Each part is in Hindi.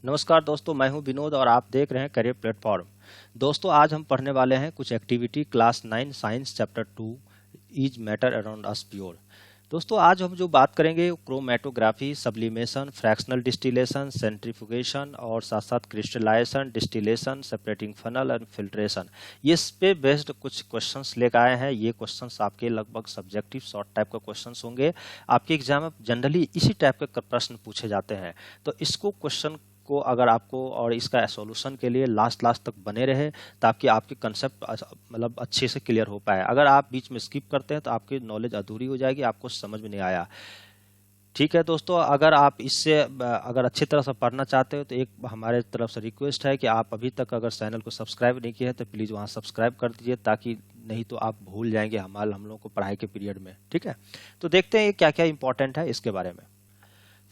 नमस्कार दोस्तों, मैं हूं विनोद और आप देख रहे हैं करियर प्लेटफॉर्म। दोस्तों, आज हम पढ़ने वाले हैं कुछ activity class 9 science chapter 2 is matter around us pure. दोस्तों, आज हम जो बात करेंगे chromatography, sublimation, fractional distillation, centrifugation और साथ साथ crystallization, distillation, separating funnel and filtration. ये इस पे बेस्ड कुछ क्वेश्चंस लेकर आए हैं। ये क्वेश्चंस आपके लगभग सब्जेक्टिव शॉर्ट टाइप का क्वेश्चंस होंगे। आपके एग्जाम में जनरली इसी टाइप के प्रश्न पूछे जाते हैं। तो इसको क्वेश्चन को अगर आपको और इसका सॉल्यूशन के लिए लास्ट तक बने रहे ताकि आपके कंसेप्ट मतलब अच्छे से क्लियर हो पाए। अगर आप बीच में स्किप करते हैं तो आपकी नॉलेज अधूरी हो जाएगी, आपको समझ में नहीं आया। ठीक है दोस्तों, अगर आप इससे अगर अच्छी तरह से पढ़ना चाहते हो तो एक हमारे तरफ से रिक्वेस्ट है कि आप अभी तक अगर चैनल को सब्सक्राइब नहीं किया है तो प्लीज़ वहाँ सब्सक्राइब कर दीजिए, ताकि नहीं तो आप भूल जाएंगे हम लोगों को पढ़ाई के पीरियड में। ठीक है, तो देखते हैं क्या क्या इंपॉर्टेंट है इसके बारे में।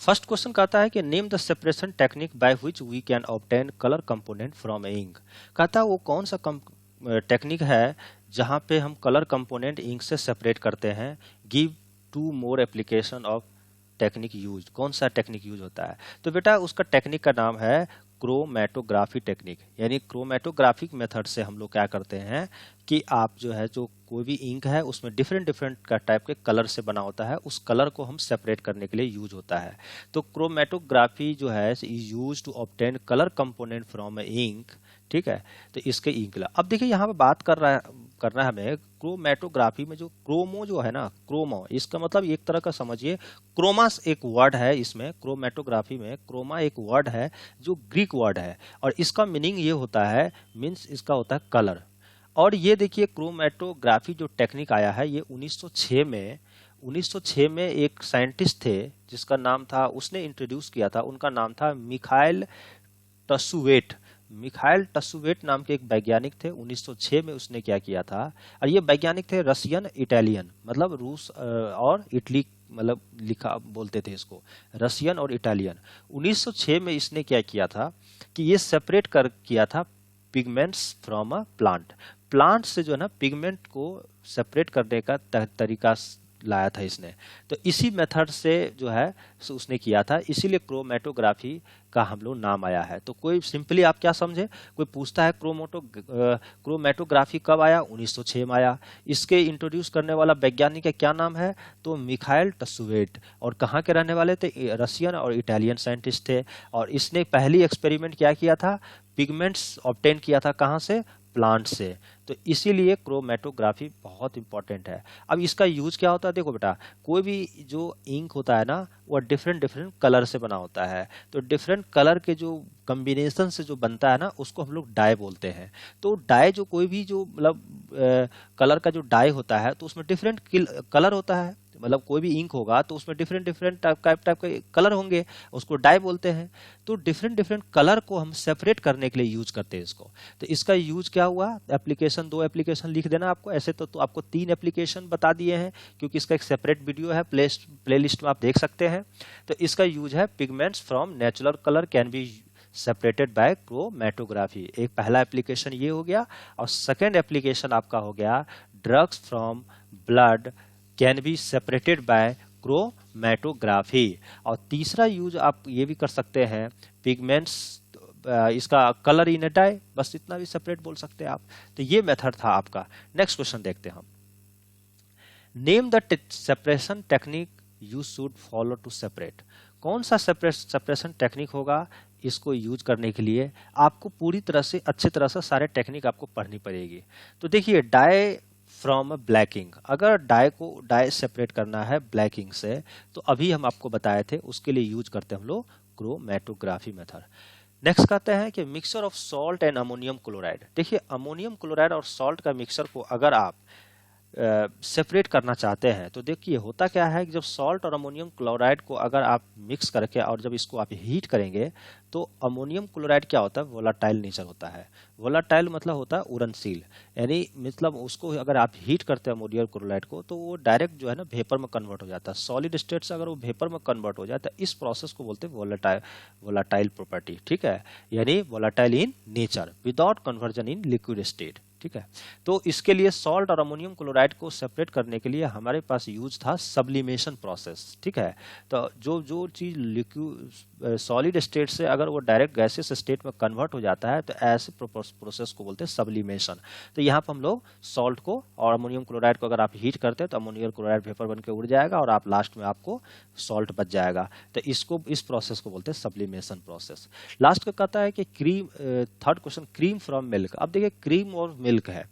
फर्स्ट क्वेश्चन कहता है कि name the separation technique by which we can obtain colour component from ink. कहता है वो कौन सा टेक्निक है जहां पे हम कलर कंपोनेंट इंक से सेपरेट करते हैं। Give two more application of technique use. कौन सा टेक्निक यूज होता है? तो बेटा उसका टेक्निक का नाम है क्रोमेटोग्राफी टेक्निक। यानी क्रोमेटोग्राफिक मेथड से हम लोग क्या करते हैं कि आप जो है जो कोई भी इंक है उसमें डिफरेंट डिफरेंट का टाइप के कलर से बना होता है, उस कलर को हम सेपरेट करने के लिए यूज होता है। तो क्रोमेटोग्राफी जो है is use to obtain colour component from ink. ठीक है, तो इसके इंक अब देखिए यहाँ पे बात करना है हमें क्रोमेटोग्राफी में जो क्रोमो जो है ना, क्रोमो इसका मतलब एक तरह का समझिए क्रोमास एक वर्ड है। इसमें क्रोमेटोग्राफी में क्रोमा एक वर्ड है जो ग्रीक वर्ड है और इसका मीनिंग ये होता है, मीन्स इसका होता है कलर। और ये देखिए क्रोमेटोग्राफी जो टेक्निक आया है ये 1906 में एक साइंटिस्ट थे जिसका नाम था, उसने इंट्रोड्यूस किया था, उनका नाम था मिखाइल टसुवेट। मिखाइल टसुवेट नाम के एक वैज्ञानिक थे। 1906 में उसने क्या किया था, और ये वैज्ञानिक थे रशियन इटालियन, मतलब रूस और इटली, मतलब लिखा बोलते थे इसको रशियन और इटालियन। 1906 में इसने क्या किया था कि ये सेपरेट कर किया था pigments from a plant. Plant से जो है ना पिगमेंट को सेपरेट करने का तरीका लाया था इसने। तो इसी मेथड से जो है उसने किया था, इसीलिए क्रोमेटोग्राफी का हम लोग नाम आया है। तो कोई सिंपली आप क्या समझे, कोई पूछता है क्रोमेटोग्राफी कब आया? 1906 में आया। इसके इंट्रोड्यूस करने वाला वैज्ञानिक का क्या नाम है? तो मिखाइल टसुवेट। और कहाँ के रहने वाले थे? रशियन और इटालियन साइंटिस्ट थे। और इसने पहली एक्सपेरिमेंट क्या किया था? पिगमेंट्स ऑब्टेन किया था कहाँ से? प्लांट से। तो इसीलिए क्रोमेटोग्राफी बहुत इंपॉर्टेंट है। अब इसका यूज क्या होता है? देखो बेटा, कोई भी जो इंक होता है ना वो डिफरेंट डिफरेंट कलर से बना होता है। तो डिफरेंट कलर के जो कॉम्बिनेशन से जो बनता है ना उसको हम लोग डाई बोलते हैं। तो डाई जो कोई भी जो मतलब कलर का जो डाई होता है तो उसमें डिफरेंट कलर होता है। मतलब कोई भी इंक होगा तो उसमें डिफरेंट डिफरेंट टाइप के कलर होंगे, उसको डाई बोलते हैं। तो डिफरेंट डिफरेंट कलर को हम सेपरेट करने के लिए यूज करते हैं इसको। तो इसका यूज क्या हुआ? एप्लीकेशन, 2 एप्लीकेशन लिख देना आपको ऐसे। तो आपको 3 एप्लीकेशन बता दिए हैं, क्योंकि इसका एक सेपरेट वीडियो है, प्लेलिस्ट में आप देख सकते हैं। तो इसका यूज है pigments from natural colour can be separated by chromatography. एक पहला एप्लीकेशन ये हो गया। और सेकेंड एप्लीकेशन आपका हो गया drugs from blood can be separated by chromatography. और तीसरा यूज आप ये भी कर सकते हैं पिगमेंट्स, इसका कलर इन डाई, बस इतना भी सेपरेट बोल सकते हैं आप। तो ये मेथड था आपका। नेक्स्ट क्वेश्चन देखते हैं हम। Name the separation technique you should follow to separate. कौन सा सेपरेशन टेक्निक होगा? इसको यूज करने के लिए आपको पूरी तरह से अच्छी तरह से सारे टेक्निक आपको पढ़नी पड़ेगी। तो देखिए, डाई फ्रॉम ब्लैकिंग, अगर डाई सेपरेट करना है ब्लैकिंग से तो अभी हम आपको बताए थे उसके लिए यूज करते हैं हम लोग क्रोमेटोग्राफी मेथड। नेक्स्ट कहते हैं कि mixture of salt and ammonium chloride. देखिए, अमोनियम क्लोराइड और सॉल्ट का मिक्सचर को अगर आप सेपरेट करना चाहते हैं तो देखिए होता क्या है कि जब सॉल्ट और अमोनियम क्लोराइड को अगर आप मिक्स करके और जब इसको आप हीट करेंगे तो अमोनियम क्लोराइड क्या होता है? वोलाटाइल नेचर होता है। वोलाटाइल मतलब होता है उड़नशील, यानी मतलब उसको अगर आप हीट करते हैं अमोनियम क्लोराइड को तो वो डायरेक्ट जो है ना वेपर में कन्वर्ट हो जाता है। सॉलिड स्टेट से अगर वो वेपर में कन्वर्ट हो जाता है, इस प्रोसेस को बोलते हैं वोलाटाइल प्रॉपर्टी। ठीक है, यानी volatile in nature without conversion in liquid state. ठीक है। तो इसके लिए सॉल्ट और अमोनियम क्लोराइड को सेपरेट करने के लिए हमारे पास यूज था सब्लिमेशन प्रोसेस, ठीक है। तो जो जो चीज लिक्विड सॉलिड स्टेट से अगर वो डायरेक्ट गैसियस स्टेट में कन्वर्ट हो जाता है तो ऐसे प्रोसेस को बोलते हैं सब्लिमेशन। तो यहाँ पर हम लोग सॉल्ट को और अमोनियम क्लोराइड को अगर आप हीट करते हैं तो अमोनियम क्लोराइड वेपर बन के उड़ जाएगा और आप लास्ट में आपको सॉल्ट बच जाएगा। तो इस प्रोसेस को बोलते हैं सब्लिमेशन प्रोसेस। लास्ट का कहता है कि cream, third question, cream from milk. अब देखिए क्रीम और मिल्क है,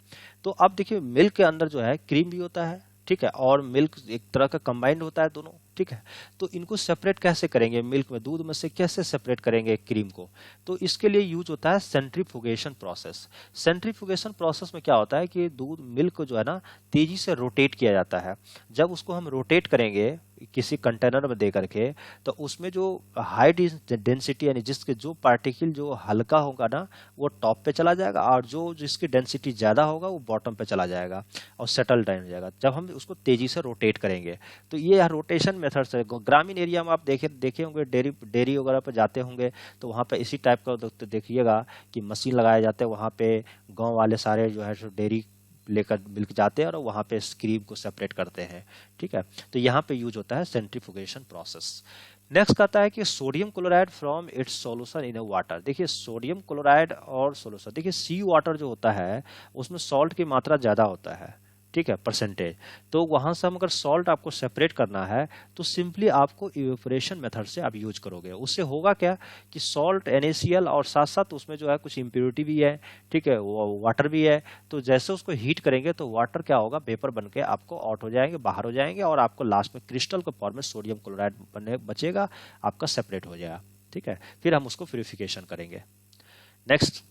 तो अब देखिए मिल्क के अंदर जो है क्रीम भी होता है, ठीक है, और मिल्क एक तरह का कंबाइंड होता है दोनों, ठीक है। तो इनको सेपरेट कैसे करेंगे, मिल्क में, दूध में से कैसे सेपरेट करेंगे क्रीम को? तो इसके लिए यूज होता है सेंट्रीफ्यूगेशन प्रोसेस। सेंट्रीफ्यूगेशन प्रोसेस में क्या होता है कि दूध, मिल्क को जो है ना तेजी से रोटेट किया जाता है। जब उसको हम रोटेट करेंगे किसी कंटेनर में दे करके, तो उसमें जो हाई डेंसिटी यानी जिसके जो पार्टिकल जो हल्का होगा ना वो टॉप पे चला जाएगा, और जो जिसकी डेंसिटी ज्यादा होगा वो बॉटम पे चला जाएगा और सेटल डाउन हो जाएगा जब हम उसको तेजी से रोटेट करेंगे। तो ये रोटेशन मेथड से ग्रामीण एरिया में आप देखे होंगे, डेयरी वगैरह पे जाते होंगे तो वहाँ पे इसी टाइप का देखिएगा कि मशीन लगाए जाते हैं। वहाँ पे गाँव वाले सारे जो है डेयरी लेकर मिल्क जाते हैं और वहाँ पे क्रीम को सेपरेट करते हैं, ठीक है। तो यहाँ पे यूज होता है सेंट्रीफ्यूगेशन प्रोसेस। नेक्स्ट कहता है कि sodium chloride from its solution in water. देखिए सोडियम क्लोराइड और सॉल्यूशन, देखिए सी वाटर जो होता है उसमें सॉल्ट की मात्रा ज्यादा होता है, ठीक है, परसेंटेज। तो वहां से हम अगर सॉल्ट आपको सेपरेट करना है तो सिंपली आपको इवेपोरेशन मेथड से आप यूज करोगे। उससे होगा क्या कि सॉल्ट NaCl और साथ साथ उसमें जो है कुछ इम्प्योरिटी भी है, ठीक है, वो वाटर भी है। तो जैसे उसको हीट करेंगे तो वाटर क्या होगा, वेपर बन के आपको आउट हो जाएंगे, बाहर हो जाएंगे, और आपको लास्ट में क्रिस्टल के फॉर्म में सोडियम क्लोराइड बने बचेगा, आपका सेपरेट हो जाएगा, ठीक है। फिर हम उसको प्यूरिफिकेशन करेंगे। नेक्स्ट,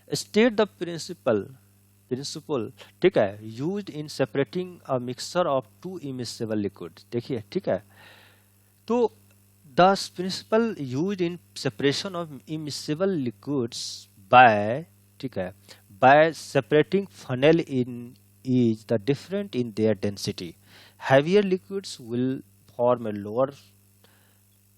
स्टेट द प्रिंसिपल, ठीक है, used in separating a mixture of two immiscible liquid. देखिए, ठीक है, तो the principle used in separation of immiscible liquids by, ठीक है, by separating funnel in is the different in their density. Heavier liquids will form a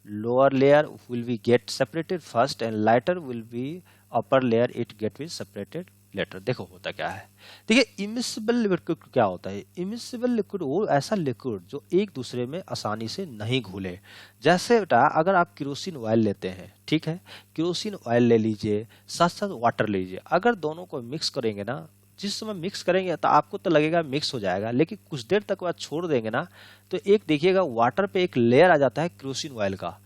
lower layer will be get separated first and lighter will be upper layer it get be separated later। देखो होता क्या है, देखिए इमिसिबल लिक्विड क्या होता है। इमिसिबल लिक्विड वो ऐसा लिक्विड जो एक दूसरे में आसानी से नहीं घुले। जैसे बेटा अगर आप केरोसिन ऑयल लेते हैं, ठीक है, केरोसिन ऑयल ले लीजिए, साथ साथ वाटर ले लीजिए, अगर दोनों को मिक्स करेंगे ना, जिस समय मिक्स करेंगे तो आपको तो लगेगा मिक्स हो जाएगा, लेकिन कुछ देर तक बाद छोड़ देंगे ना तो एक देखिएगा वाटर पे एक लेयर आ जाता है केरोसिन ऑयल का,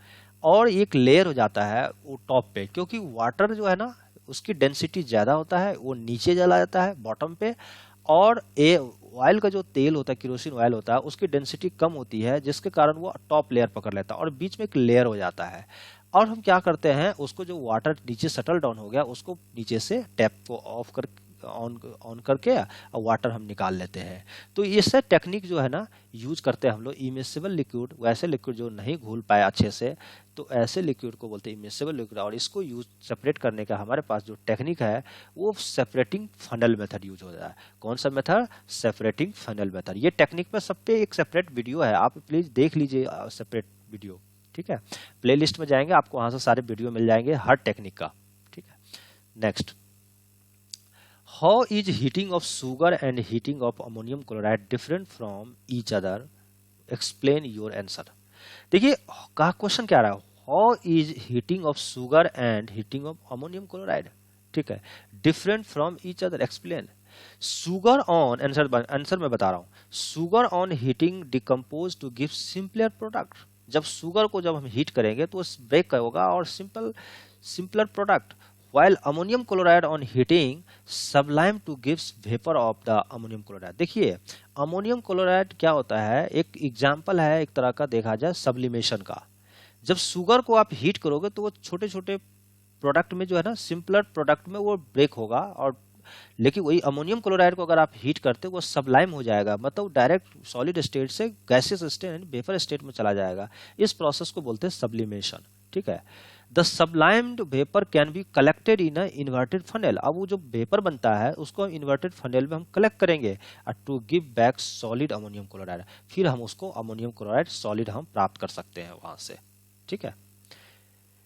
और एक लेयर हो जाता है वो टॉप पे, क्योंकि वाटर जो है ना उसकी डेंसिटी ज्यादा होता है, वो नीचे चला जाता है बॉटम पे, और ऑयल का जो तेल होता है, केरोसिन ऑयल होता है, उसकी डेंसिटी कम होती है, जिसके कारण वो टॉप लेयर पकड़ लेता है और बीच में एक लेयर हो जाता है। और हम क्या करते हैं, उसको जो वाटर नीचे सेटल डाउन हो गया उसको नीचे से टैप को ऑफ कर ऑन करके और वाटर हम निकाल लेते हैं। तो ये सब टेक्निक जो है ना यूज करते हैं हम लोग। इमिसिबल लिक्विड, वैसे लिक्विड जो नहीं घुल पाए अच्छे से, तो ऐसे लिक्विड को बोलते हैं इमिसिबल लिक्विड, और इसको यूज सेपरेट करने का हमारे पास जो टेक्निक है वो सेपरेटिंग फनल मेथड यूज होता है। कौन सा मेथड? Separating funnel method. ये टेक्निक में सब पे एक सेपरेट वीडियो है, आप प्लीज देख लीजिए सेपरेट वीडियो, ठीक है। प्लेलिस्ट में जाएंगे आपको वहां से सारे वीडियो मिल जाएंगे हर टेक्निक का, ठीक है। Next, how is heating of sugar and heating of ammonium chloride different from each other? Explain your answer। देखिए का क्वेश्चन क्या रहा है, how is heating of sugar and heating of ammonium chloride, ठीक है, different from each other, explain। sugar on answer मैं बता रहा हूँ, sugar on heating decompose to give simpler product। जब सुगर को जब हम हीट करेंगे तो ब्रेक होगा और simpler product, while ammonium chloride on heating sublime to gives vapor of the ammonium chloride। देखिए अमोनियम क्लोराइड क्या होता है, एक एग्जांपल है एक तरह का देखा जाए सब्लिमेशन का। जब शुगर को आप हीट करोगे तो वो छोटे छोटे प्रोडक्ट में जो है ना, सिंपलर प्रोडक्ट में वो ब्रेक होगा, और लेकिन वही अमोनियम क्लोराइड को अगर आप हीट करते हो वो सबलाइम हो जाएगा, मतलब डायरेक्ट सॉलिड स्टेट से गैसियस स्टेट वेपर स्टेट में चला जाएगा। इस प्रोसेस को बोलते हैं सब्लिमेशन, ठीक है। The sublimed vapour can be collected in inverted funnel. अब वो जो वेपर बनता है उसको हम इन्वर्टेड फनेल में हम कलेक्ट करेंगे to give back solid ammonium chloride, फिर हम उसको अमोनियम क्लोराइड सॉलिड हम प्राप्त कर सकते हैं वहां से, ठीक है।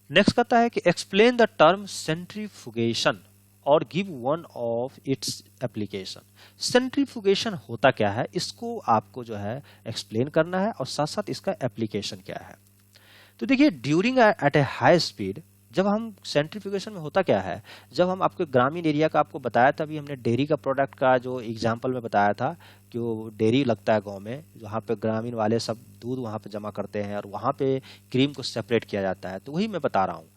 नेक्स्ट कहता है कि एक्सप्लेन द टर्म सेंट्रीफ्यूगेशन और give one of its application. Centrifugation होता क्या है, इसको आपको जो है एक्सप्लेन करना है और साथ साथ इसका एप्लीकेशन क्या है। तो देखिए, during at a high speed, जब हम सेंट्रीफ्यूगेशन में होता क्या है, जब हम आपके ग्रामीण एरिया का आपको बताया था, अभी हमने डेयरी का प्रोडक्ट का जो एग्जांपल में बताया था कि वो डेयरी लगता है गांव में, जहाँ पे ग्रामीण वाले सब दूध वहाँ पे जमा करते हैं और वहाँ पे क्रीम को सेपरेट किया जाता है। तो वही मैं बता रहा हूँ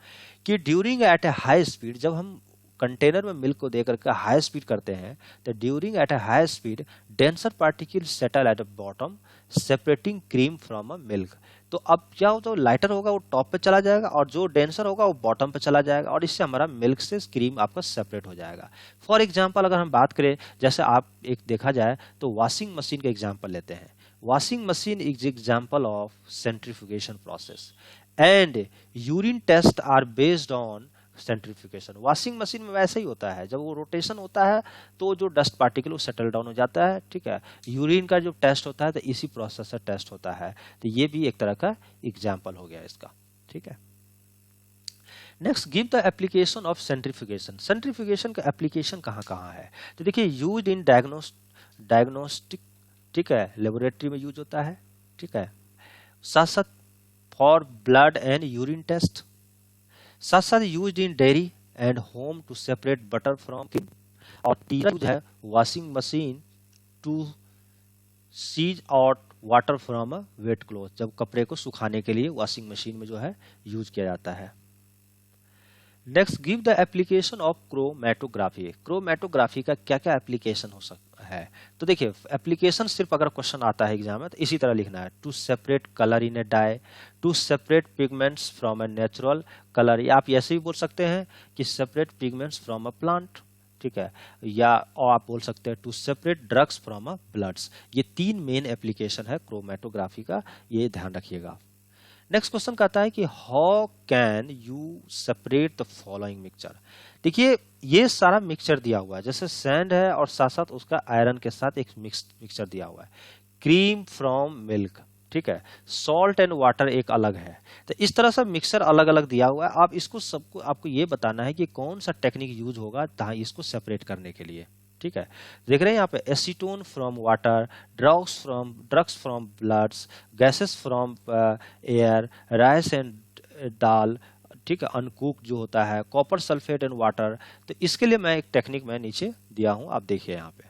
कि during at a high speed, जब हम कंटेनर में मिल्क को देकर के हाई स्पीड करते हैं, तो during at a high speed denser particle settle at the bottom separating cream from a milk. तो अब क्या हो, तो लाइटर होगा वो टॉप पे चला जाएगा और जो डेंसर होगा वो बॉटम पे चला जाएगा और इससे हमारा मिल्क से क्रीम आपका सेपरेट हो जाएगा। फॉर एग्जांपल अगर हम बात करें, जैसे आप एक देखा जाए तो वॉशिंग मशीन का एग्जांपल लेते हैं। Washing machine is example of centrifugation process and urine test are based on centrifugation. Washing machine में वैसे ही होता है, जब वो रोटेशन होता है तो जो डस्ट पार्टिकल वो सेटल डाउन हो जाता है, ठीक है। यूरिन का जो टेस्ट होता है तो इसी प्रोसेस से टेस्ट होता है। तो ये भी एक तरह का एग्जाम्पल हो गया इसका, ठीक है। Next, give the application of centrifugation. Centrifugation का एप्लीकेशन कहाँ कहाँ है, तो देखिए यूज्ड इन डायग्नोस्टिक, ठीक है, लेबोरेटरी में यूज होता है, ठीक है। साथ साथ for blood and urine test, साथ साथ used in dairy and home to separate butter from cream, और तीसरा यूज है वॉशिंग मशीन टू सीज out water from a wet cloth, जब कपड़े को सुखाने के लिए वॉशिंग मशीन में जो है यूज किया जाता है। Next, give the application of chromatography. Chromatography का क्या क्या एप्लीकेशन हो सकता है, तो देखिए एप्लीकेशन सिर्फ अगर क्वेश्चन आता है एग्जाम में तो इसी तरह लिखना है, to separate colour in a dye, to separate pigments from a natural colour, या आप ऐसे भी बोल सकते हैं कि separate pigments from a plant, ठीक है, या और आप बोल सकते हैं to separate drugs from a bloods. ये तीन मेन एप्लीकेशन है क्रोमैटोग्राफी का, ये ध्यान रखिएगा। नेक्स्ट क्वेश्चन कहता है कि how can you separate the following mixture. देखिए ये सारा मिक्सचर दिया हुआ है, जैसे सैंड है और साथ साथ उसका आयरन के साथ एक मिक्सचर दिया हुआ है, क्रीम फ्रॉम मिल्क, ठीक है, सॉल्ट एंड वाटर एक अलग है। तो इस तरह से मिक्सचर अलग अलग दिया हुआ है, आप इसको सबको आपको ये बताना है कि कौन सा टेक्निक यूज होगा इसको सेपरेट करने के लिए, ठीक है। देख रहे हैं यहाँ पे acetone from water, drugs from bloods, gases from air, rice and dal, ठीक है, अनकुक जो होता है, कॉपर सल्फेट एंड वाटर। तो इसके लिए मैं एक टेक्निक मैं नीचे दिया हूँ, आप देखिए यहाँ पे।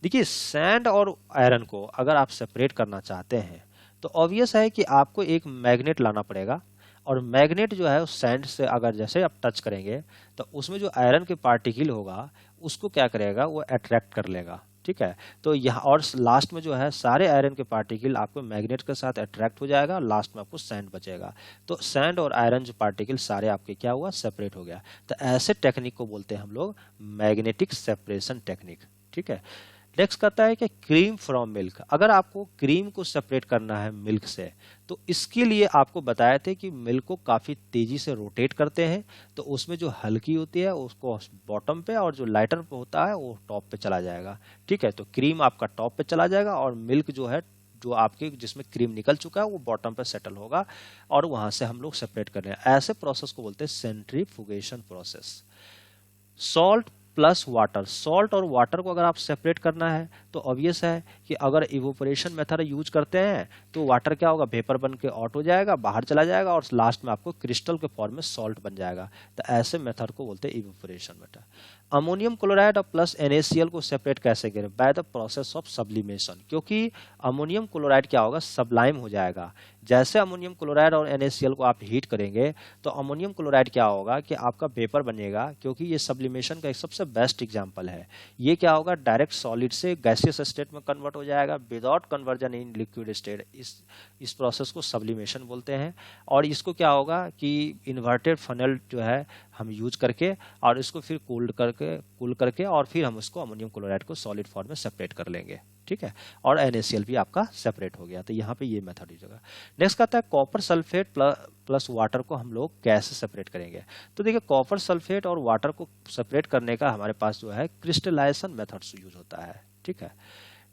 देखिए सैंड और आयरन को अगर आप सेपरेट करना चाहते हैं तो ऑब्वियस है कि आपको एक मैग्नेट लाना पड़ेगा, और मैग्नेट जो है उस सैंड से अगर जैसे आप टच करेंगे तो उसमें जो आयरन के पार्टिकल होगा उसको क्या करेगा, वो अट्रैक्ट कर लेगा, ठीक है। तो यहाँ और लास्ट में जो है सारे आयरन के पार्टिकल आपको मैग्नेट के साथ अट्रैक्ट हो जाएगा, लास्ट में आपको सैंड बचेगा। तो सैंड और आयरन जो पार्टिकल सारे आपके क्या हुआ, सेपरेट हो गया। तो ऐसे टेक्निक को बोलते हैं हम लोग मैग्नेटिक सेपरेशन टेक्निक, ठीक है। नेक्स्ट कहता है कि क्रीम फ्रॉम मिल्क। अगर आपको क्रीम को सेपरेट करना है मिल्क से तो इसके लिए आपको बताए थे कि मिल्क को काफी तेजी से रोटेट करते हैं, तो उसमें जो हल्की होती है उसको बॉटम पे और जो लाइटर पे होता है वो टॉप पे चला जाएगा, ठीक है। तो क्रीम आपका टॉप पे चला जाएगा और मिल्क जो है जो आपके जिसमें क्रीम निकल चुका है वो बॉटम पे सेटल होगा और वहां से हम लोग सेपरेट कर रहे हैं। ऐसे प्रोसेस को बोलते हैं centrifugation process. Salt plus water, salt और वाटर को अगर आप सेपरेट करना है तो ऑब्वियस है कि अगर इवोपोरेशन मेथड यूज करते हैं तो वाटर क्या होगा, वेपर बन के आउट हो जाएगा, बाहर चला जाएगा और लास्ट में आपको क्रिस्टल के फॉर्म में सॉल्ट बन जाएगा। तो ऐसे मेथड को बोलते हैं इवोपोरेशन मेथड। अमोनियम क्लोराइड और प्लस NaCl को सेपरेट कैसे करें, by the process of sublimation, क्योंकि अमोनियम क्लोराइड क्या होगा, सबलाइम हो जाएगा। जैसे अमोनियम क्लोराइड और NaCl को आप हीट करेंगे तो अमोनियम क्लोराइड क्या होगा कि आपका वेपर बनेगा, क्योंकि ये सब्लिमेशन का एक सबसे बेस्ट एग्जांपल है। ये क्या होगा, डायरेक्ट सॉलिड से गैसियस स्टेट में कन्वर्ट हो जाएगा without conversion in liquid state. इस प्रोसेस को सब्लिमेशन बोलते हैं। और इसको क्या होगा कि इन्वर्टेड फनल जो है हम यूज करके और इसको फिर कूल करके और फिर हम उसको अमोनियम क्लोराइड को सॉलिड फॉर्म में सेपरेट कर लेंगे, ठीक है। और NaCl भी आपका सेपरेट हो गया। तो यहाँ पे ये मेथड यूज होगा। नेक्स्ट कहता है कॉपर सल्फेट प्लस वाटर को हम लोग कैसे सेपरेट करेंगे। तो देखिए कॉपर सल्फेट और वाटर को सेपरेट करने का हमारे पास जो है क्रिस्टलाइजेशन मेथड यूज होता है, ठीक है।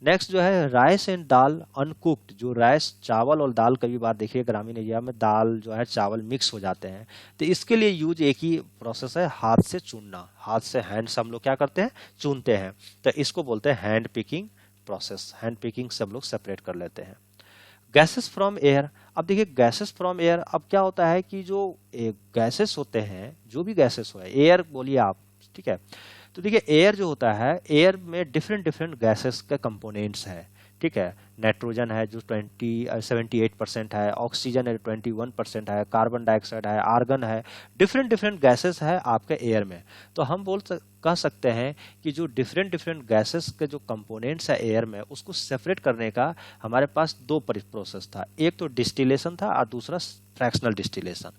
नेक्स्ट जो है राइस एंड दाल अनकुक्ड, जो राइस चावल और दाल, कभी बार देखिए ग्रामीण एरिया में दाल जो है चावल मिक्स हो जाते हैं, तो इसके लिए यूज एक ही प्रोसेस है, हाथ से चूनना, हाथ से हैंड से हम लोग क्या करते हैं, चूनते हैं, तो इसको बोलते हैं hand picking process. Hand picking से हम लोग सेपरेट कर लेते हैं। गैसेस फ्रॉम एयर, अब देखिए गैसेस फ्रॉम एयर, अब क्या होता है कि जो गैसेस होते हैं, जो भी गैसेस हो, एयर बोलिए आप, ठीक है, तो देखिए एयर जो होता है, एयर में डिफरेंट डिफरेंट गैसेस के कंपोनेंट्स है, ठीक है, नाइट्रोजन है जो 78% है, ऑक्सीजन है 21% है, कार्बन डाइऑक्साइड है, आर्गन है, डिफरेंट डिफरेंट गैसेस है आपके एयर में। तो हम कह सकते हैं कि जो डिफरेंट डिफरेंट गैसेस के जो कंपोनेंट्स है एयर में, उसको सेपरेट करने का हमारे पास दो प्रोसेस था, एक तो डिस्टिलेशन था और दूसरा फ्रैक्शनल डिस्टिलेशन।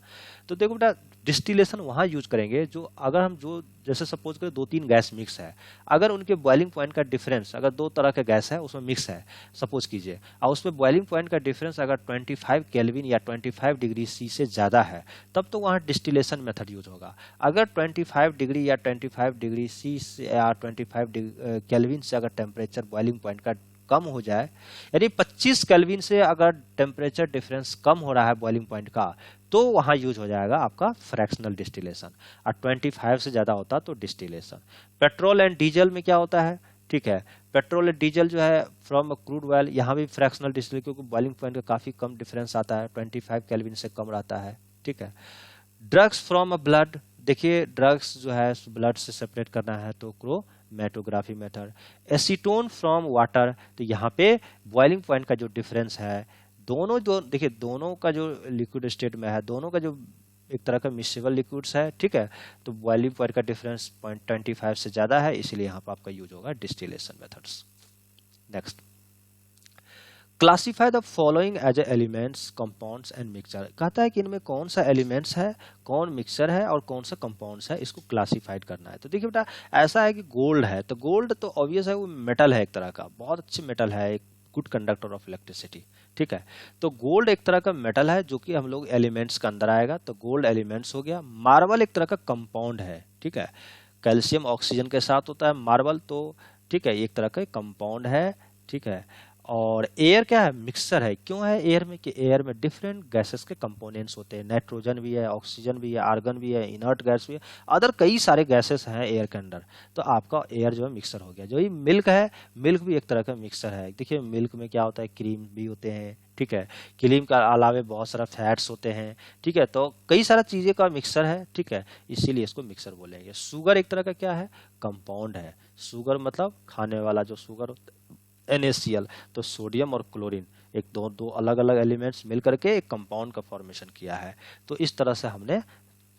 तो देखो बेटा, डिस्टिलेशन वहां यूज करेंगे जो, अगर हम जो जैसे सपोज करें दो तीन गैस मिक्स है, अगर उनके बॉइलिंग पॉइंट का डिफरेंस, अगर दो तरह के गैस है उसमें मिक्स है सपोज कीजिए, और उसमें बॉइलिंग पॉइंट का डिफरेंस अगर 25 केल्विन या 25 डिग्री सी से ज्यादा है, तब तो वहां डिस्टिलेशन मेथड यूज होगा। अगर 25 डिग्री या 25 डिग्री सी से या 25 केल्विन से अगर टेम्परेचर बॉइलिंग पॉइंट का कम हो जाए, यानी 25 केल्विन से अगर टेम्परेचर डिफरेंस कम हो रहा है बॉइलिंग पॉइंट का, तो वहां यूज हो जाएगा आपका फ्रैक्शनल डिस्टिलेशन, और 25 से ज्यादा होता तो डिस्टिलेशन। पेट्रोल एंड डीजल में क्या होता है, ठीक है, पेट्रोल एंड डीजल जो है फ्रॉम क्रूड ऑयल, यहाँ भी फ्रैक्शनल डिस्टिलेशन, क्योंकि बॉइलिंग पॉइंट का काफी कम डिफरेंस आता है, 25 केल्विन से कम रहता है, ठीक है। ड्रग्स फ्रॉम अ ब्लड, देखिए ड्रग्स जो है ब्लड से सेपरेट करना है तो chromatography method. Acetone from water, तो यहाँ पे बॉइलिंग पॉइंट का जो डिफरेंस है, दोनों जो देखिए दोनों का जो लिक्विड स्टेट में है, दोनों का जो एक तरह का मिक्सेबल लिक्विड्स है, ठीक है, तो बॉइलिंग पॉइंट का डिफरेंस 0.25 से ज्यादा है, इसलिए यहाँ पर आपका यूज होगा distillation methods. Next, classify the following as elements, compounds and mixture, कहता है कि इनमें कौन सा एलिमेंट्स है, कौन मिक्सचर है और कौन सा कंपाउंड्स है, इसको क्लासीफाइड करना है। तो देखिए बेटा, ऐसा है कि गोल्ड है, तो गोल्ड तो ऑब्वियस है, वो मेटल है, एक तरह का बहुत अच्छी मेटल है, एक गुड कंडक्टर ऑफ इलेक्ट्रिसिटी, ठीक है, तो गोल्ड एक तरह का मेटल है जो कि हम लोग एलिमेंट्स के अंदर आएगा, तो गोल्ड एलिमेंट्स हो गया। मार्बल एक तरह का कंपाउंड है, ठीक है, कैल्शियम ऑक्सीजन के साथ होता है मार्बल, तो ठीक है, एक तरह का कंपाउंड है, ठीक है। और एयर क्या है, मिक्सचर है, क्यों है एयर में, कि एयर में डिफरेंट गैसेस के कंपोनेंट्स होते हैं, नाइट्रोजन भी है, ऑक्सीजन भी है, आर्गन भी है, इनर्ट गैस भी है, अदर कई सारे गैसेस हैं एयर के अंदर, तो आपका एयर जो है मिक्सचर हो गया। जो ये मिल्क है, मिल्क भी एक तरह का मिक्सचर है, देखिए मिल्क में क्या होता है, क्रीम भी होते हैं, ठीक है, क्रीम के अलावे बहुत सारा फैट्स होते हैं, ठीक है, तो कई सारा चीजें का मिक्सचर है, ठीक है, इसीलिए इसको मिक्सचर बोलेंगे। शुगर एक तरह का क्या है, कंपाउंड है, शुगर मतलब खाने वाला जो शुगर NaCl, तो सोडियम और क्लोरीन एक दो अलग अलग एलिमेंट्स मिल करके एक कंपाउंड का फॉर्मेशन किया है। तो इस तरह से हमने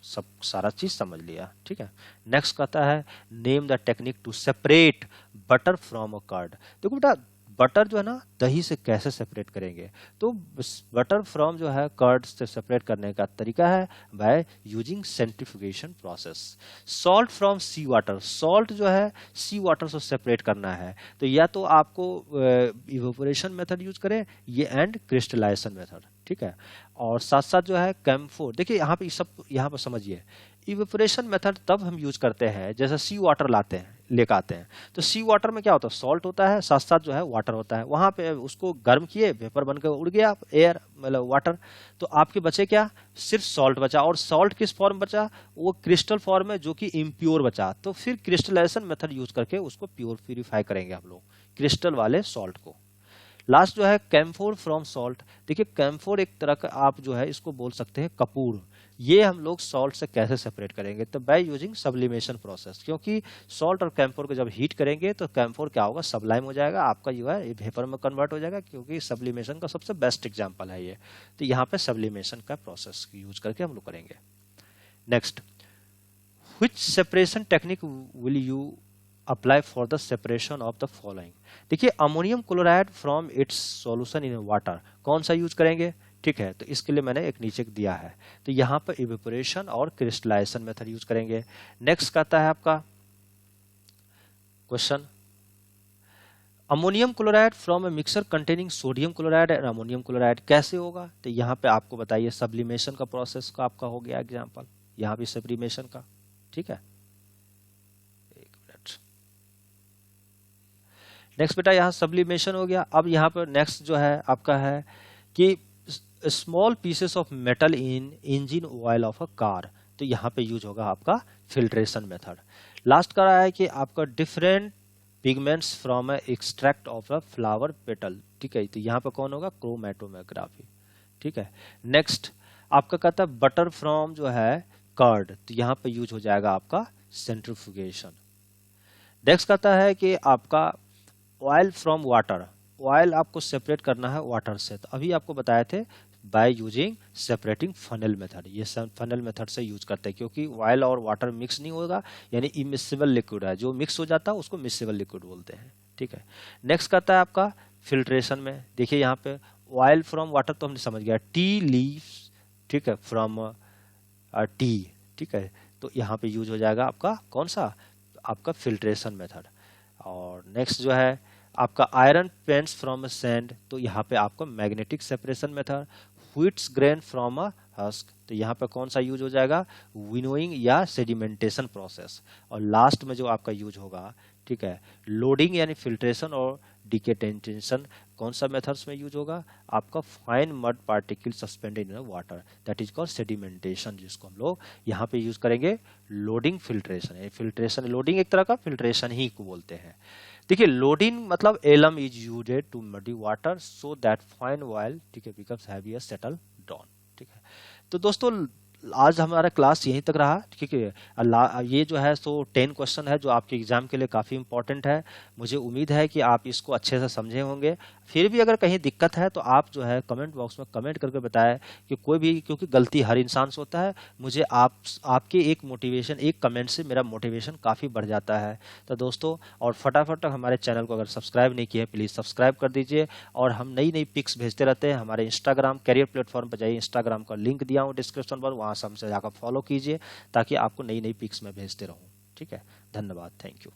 सब सारा चीज समझ लिया, ठीक है। नेक्स्ट कहता है name the technique to separate butter from a curd. देखो बेटा, बटर जो है ना दही से कैसे सेपरेट करेंगे, तो बटर फ्रॉम जो है कर्ड से सेपरेट करने का तरीका है by using centrifugation process. Salt from sea water, salt जो है सी वाटर से सेपरेट करना है, तो या तो आपको इवेपोरेशन मेथड यूज करें, ये एंड क्रिस्टलाइजेशन मेथड, ठीक है। और साथ साथ जो है कैम्फोर, देखिए यहाँ पे सब यहाँ पर समझिए, इवेपोरेशन मेथड तब हम यूज करते हैं जैसे सी वाटर लाते हैं, लेकर आते हैं, तो सी वाटर में क्या होता है, सॉल्ट होता है, साथ साथ जो है वाटर होता है, वहां पे उसको गर्म किए, वेपर बनकर उड़ गया एयर मतलब वाटर, तो आपके बचे क्या, सिर्फ सॉल्ट बचा, और सॉल्ट किस फॉर्म बचा, वो क्रिस्टल फॉर्म में जो कि इम्प्योर बचा, तो फिर क्रिस्टलाइजेशन मेथड यूज करके उसको प्योरीफाई करेंगे हम लोग क्रिस्टल वाले सॉल्ट को। लास्ट जो है कैम्फोर फ्रॉम सॉल्ट, देखिए कैम्फोर एक तरह का आप जो है इसको बोल सकते हैं कपूर, ये हम लोग सॉल्ट से कैसे सेपरेट करेंगे, तो बाय यूजिंग सब्लिमेशन प्रोसेस, क्योंकि सॉल्ट और कैम्फोर को जब हीट करेंगे तो कैम्फोर क्या होगा, सब्लाइम हो जाएगा, आपका जो है वेपर में कन्वर्ट हो जाएगा, क्योंकि सब्लिमेशन का सबसे बेस्ट एग्जांपल है ये, तो यहाँ पे सब्लिमेशन का प्रोसेस यूज करके हम लोग करेंगे। Next, which separation technique will you apply for the separation of the following. देखिए ammonium chloride from its solution in water, कौन सा यूज करेंगे, ठीक है, तो इसके लिए मैंने एक नीचे दिया है, तो यहाँ पर इवेपोरेशन और क्रिस्टलाइजेशन मेथड यूज करेंगे। नेक्स्ट कहता है आपका question, ammonium chloride from A mixer containing sodium chloride and ammonium chloride कैसे होगा, तो यहाँ पे आपको बताइए सब्लिमेशन का प्रोसेस का आपका हो गया एग्जाम्पल, यहाँ भी सब्लिमेशन का, ठीक है। नेक्स्ट बेटा यहाँ सब्लिमेशन हो गया। अब यहाँ पर नेक्स्ट जो है आपका है कि small pieces of metal in engine oil of a car, तो यहाँ पे यूज होगा आपका फिल्ट्रेशन मेथड। लास्ट का रहा है कि आपका different pigments from extract of a flower petal, ठीक है, तो यहाँ पे कौन होगा, क्रोमेटोग्राफी, ठीक है। नेक्स्ट आपका कहता है बटर फ्रॉम जो है कर्ड, तो यहाँ पे यूज हो जाएगा आपका सेंट्रीफ्यूगेशन। नेक्स्ट कहता है कि आपका ऑयल फ्रॉम वाटर, ऑयल आपको सेपरेट करना है वाटर से, तो अभी आपको बताए थे by using separating funnel method, ये फनल मेथड से यूज करते हैं क्योंकि ऑयल और वाटर मिक्स नहीं होगा, यानी इमिसिबल लिक्विड है, जो मिक्स हो जाता है उसको मिसिबल लिक्विड बोलते हैं, ठीक है। नेक्स्ट कहता है आपका फिल्ट्रेशन में, देखिए यहाँ पे ऑयल फ्रॉम वाटर तो हमने समझ गया, टी लीव्स, ठीक है, फ्रॉम टी, ठीक है, तो यहाँ पे यूज हो जाएगा आपका कौन सा, आपका फिल्ट्रेशन मेथड। और नेक्स्ट जो है आपका iron paints from a sand, तो यहाँ पे आपको magnetic separation method. Wheats grain from a husk, तो यहाँ पे कौन सा यूज हो जाएगा, विनोइंग या सेडिमेंटेशन प्रोसेस। और लास्ट में जो आपका यूज होगा, ठीक है, लोडिंग यानी फिल्ट्रेशन और डिकेटेंशन, कौन सा मेथड्स में यूज होगा, आपका fine mud particle suspended in water, that is called sedimentation, जिसको हम लोग यहाँ पे यूज करेंगे लोडिंग फिल्ट्रेशन। फिल्ट्रेशन लोडिंग एक तरह का फिल्ट्रेशन ही को बोलते हैं। देखिए लोडिंग मतलब alum is used to muddy water so that fine oil, ठीक है, बिकम्स हैवी सेटल डाउन, ठीक है। तो दोस्तों आज हमारा क्लास यहीं तक रहा, ठीक है। ये जो है सो 10 क्वेश्चन है जो आपके एग्जाम के लिए काफ़ी इंपॉर्टेंट है। मुझे उम्मीद है कि आप इसको अच्छे से समझे होंगे। फिर भी अगर कहीं दिक्कत है तो आप जो है कमेंट बॉक्स में कमेंट करके बताएं कि कोई भी, क्योंकि गलती हर इंसान से होता है। मुझे आपके एक मोटिवेशन, एक कमेंट से मेरा मोटिवेशन काफ़ी बढ़ जाता है। तो दोस्तों और फटाफट हमारे चैनल को अगर सब्सक्राइब नहीं किया है प्लीज़ सब्सक्राइब कर दीजिए। और हम नई नई पिक्स भेजते रहते हैं, हमारे इंस्टाग्राम कैरियर प्लेटफॉर्म पर जाइए, इंस्टाग्राम का लिंक दिया हूँ डिस्क्रिप्शन पर, वहाँ से हमसे जाकर फॉलो कीजिए ताकि आपको नई नई पिक्स में भेजते रहूँ, ठीक है। धन्यवाद, थैंक यू।